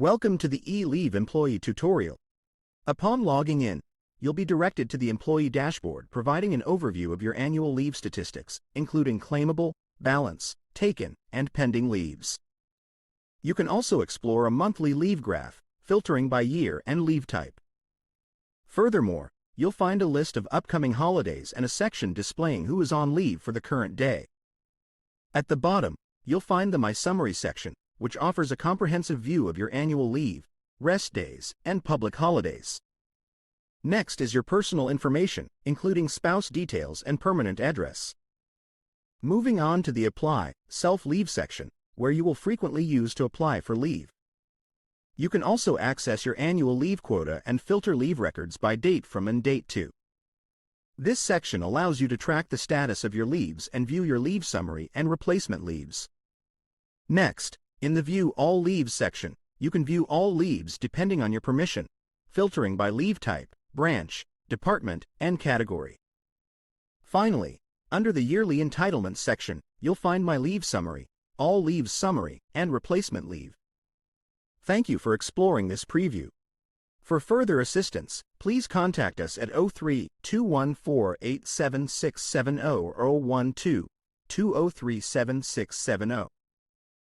Welcome to the Ecoleave employee tutorial. Upon logging in, you'll be directed to the employee dashboard providing an overview of your annual leave statistics, including claimable, balance, taken, and pending leaves. You can also explore a monthly leave graph, filtering by year and leave type. Furthermore, you'll find a list of upcoming holidays and a section displaying who is on leave for the current day. At the bottom, you'll find the My Summary section, which offers a comprehensive view of your annual leave, rest days, and public holidays. Next is your personal information, including spouse details and permanent address. Moving on to the Apply, Self-Leave section, where you will frequently use to apply for leave. You can also access your annual leave quota and filter leave records by date from and date to. This section allows you to track the status of your leaves and view your leave summary and replacement leaves. Next, in the View All Leaves section, you can view all leaves depending on your permission, filtering by leave type, branch, department, and category. Finally, under the Yearly Entitlements section, you'll find My Leave Summary, All Leaves Summary, and Replacement Leave. Thank you for exploring this preview. For further assistance, please contact us at 03-214-87670 or 012-203-7670.